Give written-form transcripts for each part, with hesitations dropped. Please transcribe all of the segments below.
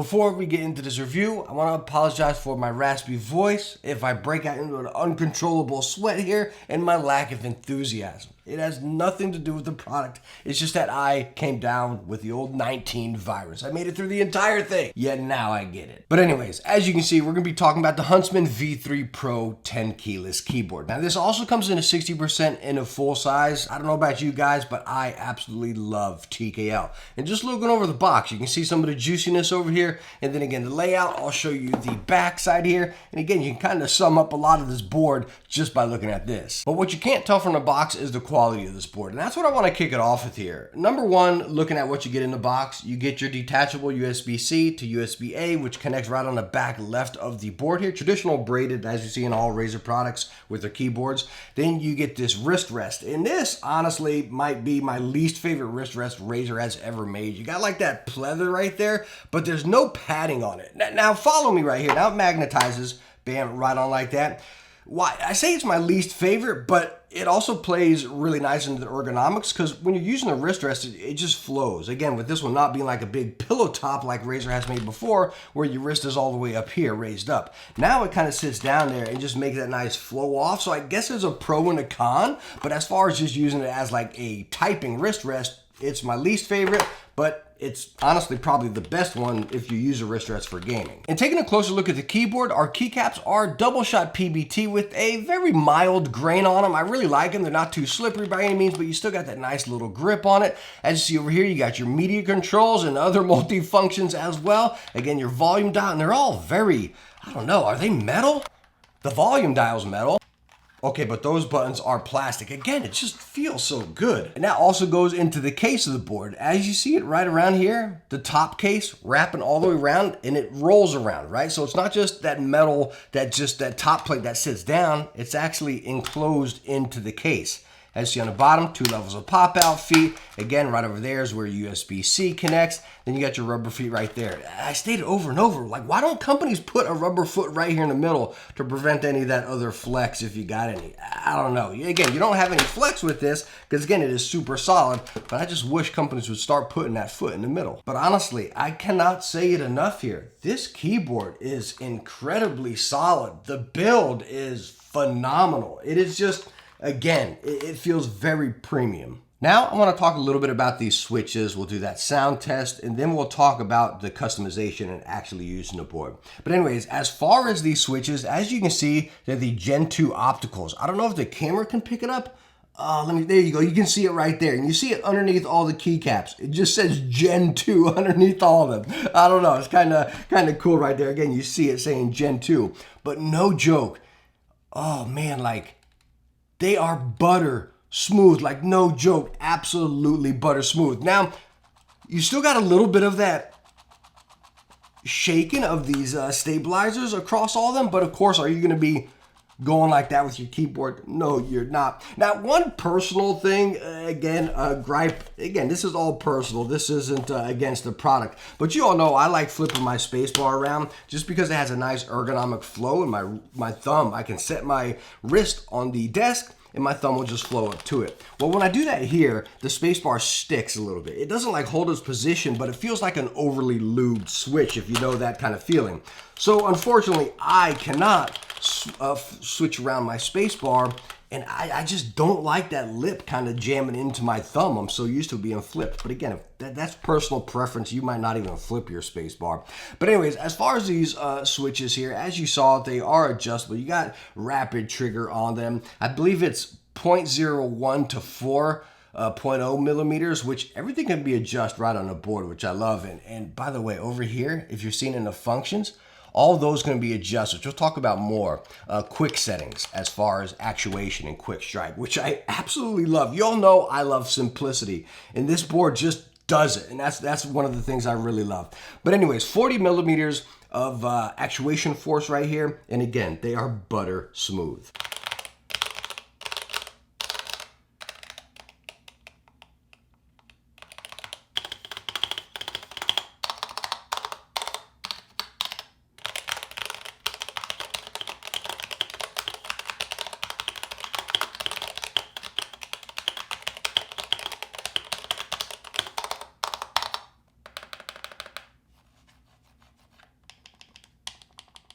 Before we get into this review, I want to apologize for my raspy voice, if I break out into an uncontrollable sweat here, and my lack of enthusiasm. It has nothing to do with the product. It's just that I came down with the old 19 virus. I made it through the entire thing, yet now I get it. But anyways, as you can see, we're going to be talking about the Huntsman V3 Pro 10 keyless keyboard. Now this also comes in a 60% in a full size. I don't know about you guys, but I absolutely love TKL. And just looking over the box, you can see some of the juiciness over here. And then again, the layout, I'll show you the back side here. And again, you can kind of sum up a lot of this board just by looking at this. But what you can't tell from the box is the quality of this board. And that's what I want to kick it off with here. Number one, looking at what you get in the box, you get your detachable USB-C to USB-A, which connects right on the back left of the board here. Traditional braided, as you see in all Razer products with their keyboards. Then you get this wrist rest. And this, honestly, might be my least favorite wrist rest Razer has ever made. You got like that pleather right there, but there's no padding on it. Now follow me right here. Now it magnetizes, bam, right on like that. Why? I say it's my least favorite, but it also plays really nice into the ergonomics because when you're using the wrist rest, it just flows. Again, with this one not being like a big pillow top like Razer has made before, where your wrist is all the way up here, raised up. Now it kind of sits down there and just makes that nice flow off. So I guess there's a pro and a con, but as far as just using it as like a typing wrist rest, it's my least favorite, but it's honestly probably the best one if you use a wrist rest for gaming. And taking a closer look at the keyboard, our keycaps are double shot PBT with a very mild grain on them. I really like them. They're not too slippery by any means, but you still got that nice little grip on it. As you see over here, you got your media controls and other multi-functions as well. Again, your volume dial, and they're all very, I don't know, are they metal? The volume dial's metal. Okay, but those buttons are plastic. Again, it just feels so good. And that also goes into the case of the board. As you see it right around here, the top case wrapping all the way around and it rolls around, right? So it's not just that metal, that top plate that sits down, it's actually enclosed into the case. As you see on the bottom, 2 levels of pop-out feet. Again, right over there is where USB-C connects. Then you got your rubber feet right there. I stated over and over, like, why don't companies put a rubber foot right here in the middle to prevent any of that other flex if you got any? I don't know. Again, you don't have any flex with this because, again, it is super solid. But I just wish companies would start putting that foot in the middle. But honestly, I cannot say it enough here. This keyboard is incredibly solid. The build is phenomenal. It is just... Again, it feels very premium. Now, I want to talk a little bit about these switches. We'll do that sound test, and then we'll talk about the customization and actually using the board. But anyways, as far as these switches, as you can see, they're the Gen 2 opticals. I don't know if the camera can pick it up. There you go. You can see it right there. And you see it underneath all the keycaps. It just says Gen 2 underneath all of them. I don't know. It's kind of cool right there. Again, you see it saying Gen 2. But no joke. Oh, man, like... They are butter smooth, like no joke, absolutely butter smooth. Now, you still got a little bit of that shaking of these stabilizers across all of them, but of course, are you gonna be going like that with your keyboard? No, you're not. Now, one personal thing, again, gripe, again, this is all personal. This isn't against the product, but you all know I like flipping my spacebar around just because it has a nice ergonomic flow in my thumb. I can set my wrist on the desk and my thumb will just flow up to it. Well, when I do that here, the spacebar sticks a little bit. It doesn't like hold its position, but it feels like an overly lubed switch, if you know that kind of feeling. So unfortunately, I cannot switch around my spacebar, and I just don't like that lip kind of jamming into my thumb. I'm so used to it being flipped. But again, if that's personal preference. You might not even flip your spacebar. But anyways, as far as these switches here, as you saw, they are adjustable. You got rapid trigger on them. I believe it's 0.01 to 4.0 millimeters, which everything can be adjusted right on the board, which I love. And by the way, over here, if you're seeing in the functions, all those going to be adjusted, which we'll talk about more. Quick settings as far as actuation and quick strike, which I absolutely love. You all know I love simplicity, and this board just does it, and that's one of the things I really love. But anyways, 40 millimeters of actuation force right here, and again, they are butter smooth.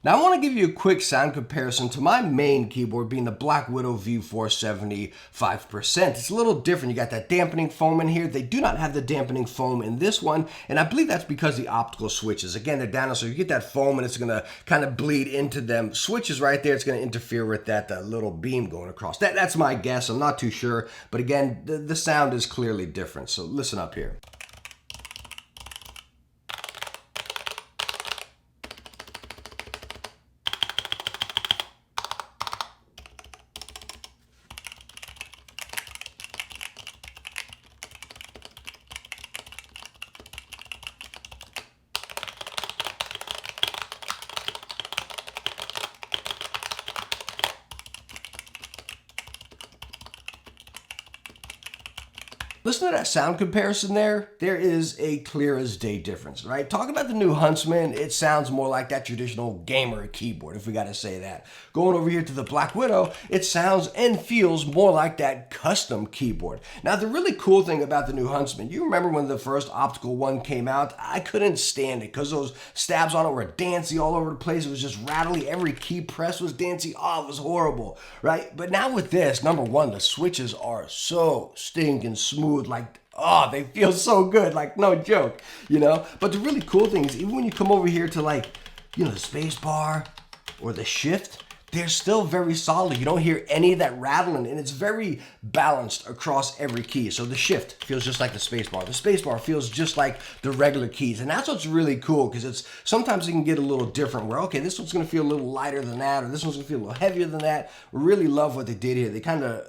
Now I want to give you a quick sound comparison to my main keyboard being the Black Widow V4 75%. It's a little different. You got that dampening foam in here. They do not have the dampening foam in this one, and I believe that's because the optical switches. Again, they're down, so you get that foam and it's going to kind of bleed into them switches right there. It's going to interfere with that little beam going across. That's my guess. I'm not too sure, but again, the sound is clearly different. So listen up here. Listen to that sound comparison there. There is a clear as day difference, right? Talk about the new Huntsman. It sounds more like that traditional gamer keyboard, if we got to say that. Going over here to the Black Widow, it sounds and feels more like that custom keyboard. Now, the really cool thing about the new Huntsman, you remember when the first optical one came out? I couldn't stand it because those stabs on it were dancy all over the place. It was just rattly. Every key press was dancy. Oh, it was horrible, right? But now with this, number one, the switches are so stinking smooth. Like, oh, they feel so good, like no joke, you know. But the really cool thing is, even when you come over here to, like, you know, the space bar or the shift, they're still very solid. You don't hear any of that rattling, and it's very balanced across every key. So the shift feels just like the space bar. The space bar feels just like the regular keys, and that's what's really cool, because it's sometimes it can get a little different where, okay, this one's going to feel a little lighter than that, or this one's going to feel a little heavier than that. Really love what they did here. They kind of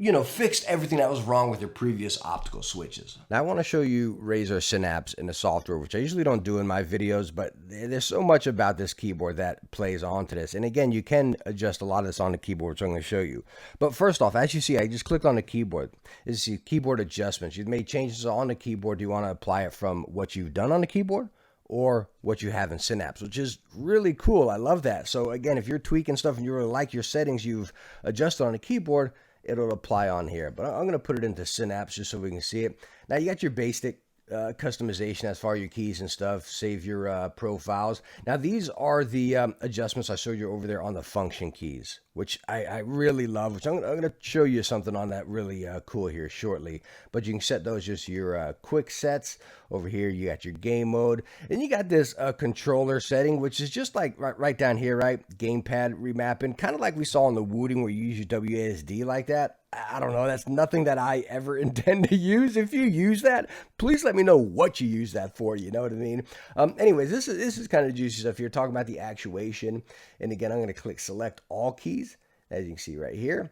you know, fixed everything that was wrong with your previous optical switches. Now I want to show you Razer Synapse in the software, which I usually don't do in my videos, but there's so much about this keyboard that plays onto this. And again, you can adjust a lot of this on the keyboard, which I'm going to show you. But first off, as you see, I just clicked on the keyboard. This is keyboard adjustments. You've made changes on the keyboard. Do you want to apply it from what you've done on the keyboard or what you have in Synapse, which is really cool. I love that. So again, if you're tweaking stuff and you really like your settings you've adjusted on the keyboard, it'll apply on here. But I'm going to put it into Synapse just so we can see it. Now you got your basic customization as far as your keys and stuff, save your profiles. Now these are the adjustments I showed you over there on the function keys, which I really love, which I'm going to show you something on that really cool here shortly. But you can set those just your quick sets. Over here you got your game mode, and you got this controller setting, which is just like right down here, right? Gamepad remapping, kind of like we saw in the Wooting where you use your WASD like that. I don't know, that's nothing that I ever intend to use. If you use that, please let me know what you use that for, you know what I mean? Anyways, this is kind of juicy stuff here, talking about the actuation. And again, I'm going to click select all keys, as you can see right here.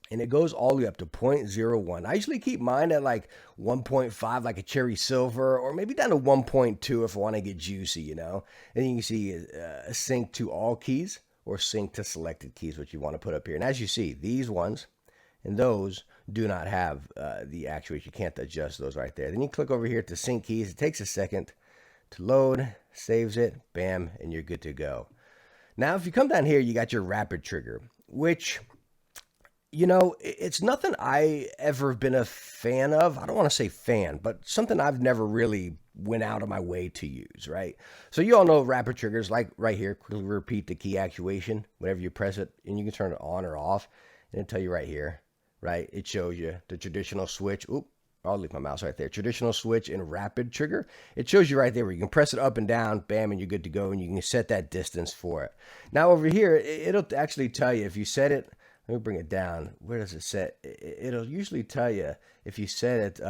And it goes all the way up to 0.01. I usually keep mine at like 1.5, like a cherry silver, or maybe down to 1.2 if I want to get juicy, you know. And you can see sync to all keys or sync to selected keys, which you want to put up here. And as you see, these ones and those do not have the actuation. You can't adjust those right there. Then you click over here to sync keys. It takes a second to load, saves it, bam, and you're good to go. Now, if you come down here, you got your rapid trigger, which, you know, it's nothing I ever been a fan of. I don't want to say fan, but something I've never really went out of my way to use, right? So you all know rapid triggers, like right here, quickly repeat the key actuation whenever you press it, and you can turn it on or off, and it'll tell you right here, right? It shows you the traditional switch. Oop, I'll leave my mouse right there. Traditional switch and rapid trigger. It shows you right there where you can press it up and down, bam, and you're good to go, and you can set that distance for it. Now over here, it'll actually tell you if you set it. Let me bring it down. Where does it set? It'll usually tell you if you set it,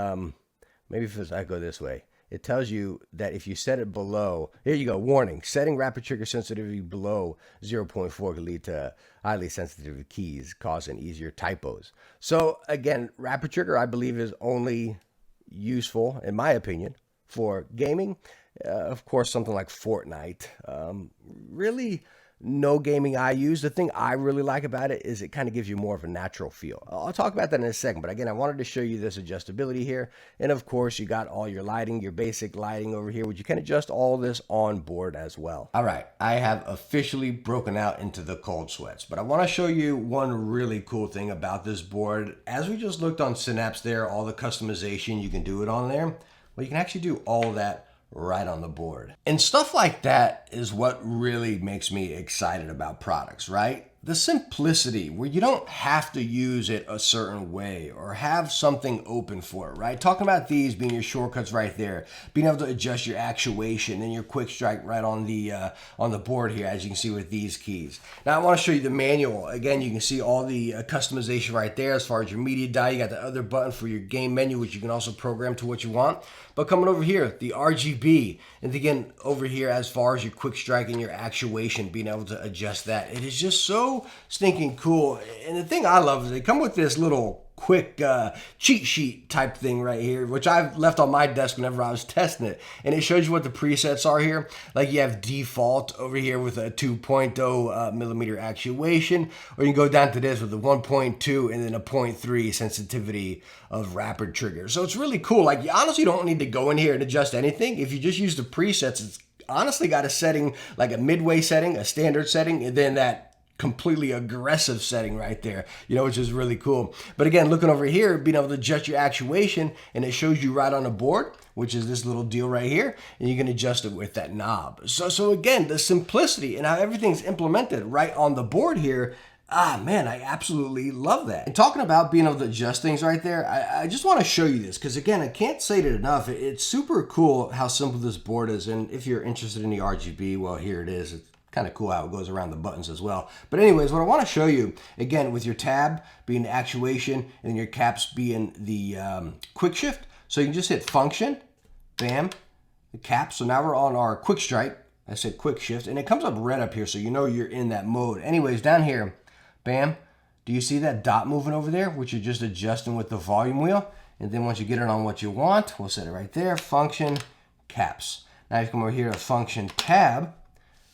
maybe if I go this way, it tells you that if you set it below, here you go, warning, setting rapid trigger sensitivity below 0.4 could lead to highly sensitive keys, causing easier typos. So again, rapid trigger, I believe, is only useful, in my opinion, for gaming. Of course, something like Fortnite, really no gaming I use. The thing I really like about it is it kind of gives you more of a natural feel. I'll talk about that in a second, but again, I wanted to show you this adjustability here. And of course, you got all your lighting, your basic lighting over here, which you can adjust all this on board as well. All right, I have officially broken out into the cold sweats, but I want to show you one really cool thing about this board. As we just looked on Synapse there, all the customization, you can do it on there. Well, you can actually do all of that right on the board. And stuff like that is what really makes me excited about products, right? The simplicity where you don't have to use it a certain way or have something open for it, right? Talking about these being your shortcuts right there, being able to adjust your actuation and your quick strike right on the board here, as you can see with these keys. Now I want to show you the manual. Again, you can see all the customization right there as far as your media die. You got the other button for your game menu, which you can also program to what you want. But coming over here, the RGB, and again, over here as far as your quick strike and your actuation, being able to adjust that. It is just so stinking cool. And the thing I love is they come with this little quick cheat sheet type thing right here, which I've left on my desk whenever I was testing it. And it shows you what the presets are here. Like you have default over here with a 2.0 millimeter actuation, or you can go down to this with a 1.2 and then a 0.3 sensitivity of rapid trigger. So it's really cool. Like you honestly don't need to go in here and adjust anything. If you just use the presets, it's honestly got a setting, like a midway setting, a standard setting, and then that completely aggressive setting right there, you know, which is really cool. But again, looking over here, being able to adjust your actuation, and it shows you right on the board, which is this little deal right here, and you can adjust it with that knob. So again, the simplicity and how everything's implemented right on the board here, man, I absolutely love that. And talking about being able to adjust things right there, I just want to show you this because, again, I can't say it enough. It's super cool how simple this board is. And if you're interested in the RGB, well, here it is. It's kind of cool how it goes around the buttons as well. But anyways, what I want to show you, again, with your tab being the actuation and your caps being the quick shift. So you can just hit function, bam, the cap. So now we're on our quick strike. I said quick shift, and it comes up red up here, so you know you're in that mode. Anyways, down here, bam, do you see that dot moving over there, which you're just adjusting with the volume wheel? And then once you get it on what you want, we'll set it right there, function, caps. Now you come over here to function tab.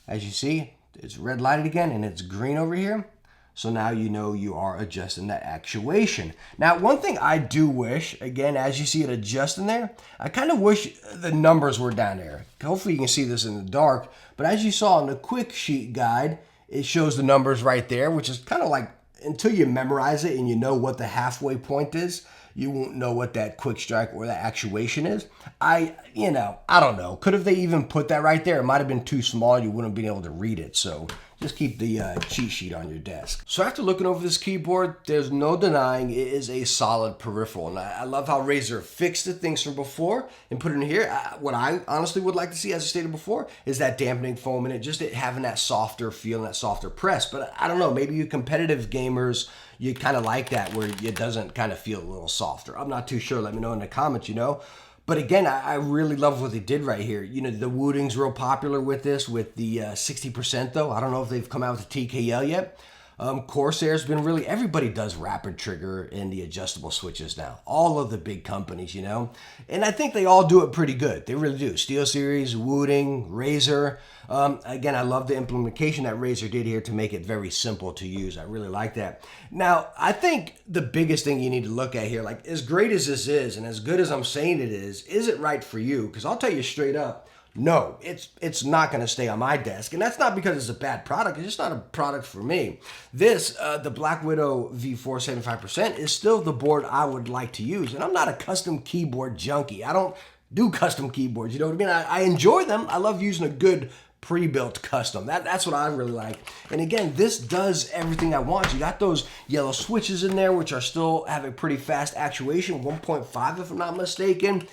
As you see, it's red lighted again, and it's green over here. So now you know you are adjusting that actuation. Now, one thing I do wish, again, as you see it adjusting there, I kind of wish the numbers were down there. Hopefully you can see this in the dark, but as you saw in the quick sheet guide, it shows the numbers right there, which is kind of like, until you memorize it and you know what the halfway point is, you won't know what that quick strike or that actuation is. I don't know. Could have they even put that right there? It might have been too small. You wouldn't have been able to read it. So just keep the cheat sheet on your desk. So after looking over this keyboard, there's no denying it is a solid peripheral. And I love how Razer fixed the things from before and put it in here. What I honestly would like to see, as I stated before, is that dampening foam in it, just it having that softer feel and that softer press. But I don't know, maybe you competitive gamers, you kind of like that where it doesn't kind of feel a little softer. I'm not too sure. Let me know in the comments, you know. But again, I really love what they did right here. You know, the Wooting's real popular with this, with the 60% though. I don't know if they've come out with the TKL yet. Corsair's been really, everybody does rapid trigger and the adjustable switches now. All of the big companies, you know. And I think they all do it pretty good. They really do. SteelSeries, Wooting, Razer. Again, I love the implementation that Razer did here to make it very simple to use. I really like that. Now, I think the biggest thing you need to look at here, like as great as this is and as good as I'm saying it is it right for you? Because I'll tell you straight up, no, it's not going to stay on my desk. And that's not because it's a bad product. It's just not a product for me. This, the Black Widow V4 75% is still the board I would like to use. And I'm not a custom keyboard junkie. I don't do custom keyboards. You know what I mean? I enjoy them. I love using a good pre-built custom. That's what I really like. And again, this does everything I want. You got those yellow switches in there, which are still have a pretty fast actuation, 1.5 if I'm not mistaken.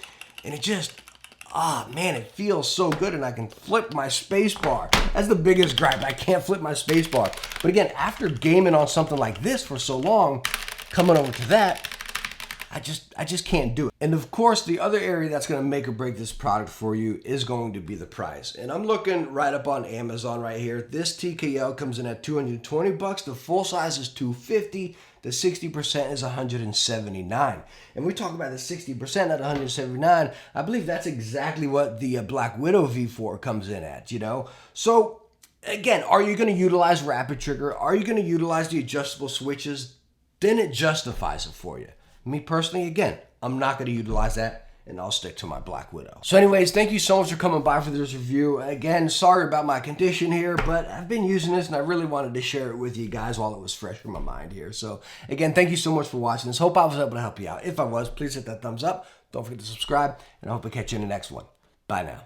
And it just, man, it feels so good, and I can flip my space bar. That's the biggest gripe. I can't flip my space bar. But again, after gaming on something like this for so long, coming over to that, I just can't do it. And of course, the other area that's going to make or break this product for you is going to be the price. And I'm looking right up on Amazon right here. This TKL comes in at $220. The full size is $250. The 60% is $179. And we talk about the 60% at $179. I believe that's exactly what the Black Widow V4 comes in at, you know? So again, are you going to utilize rapid trigger? Are you going to utilize the adjustable switches? Then it justifies it for you. Me personally, again, I'm not going to utilize that, and I'll stick to my Black Widow. So anyways, thank you so much for coming by for this review. Again, sorry about my condition here, but I've been using this, and I really wanted to share it with you guys while it was fresh in my mind here. So again, thank you so much for watching this. Hope I was able to help you out. If I was, please hit that thumbs up. Don't forget to subscribe, and I hope to catch you in the next one. Bye now.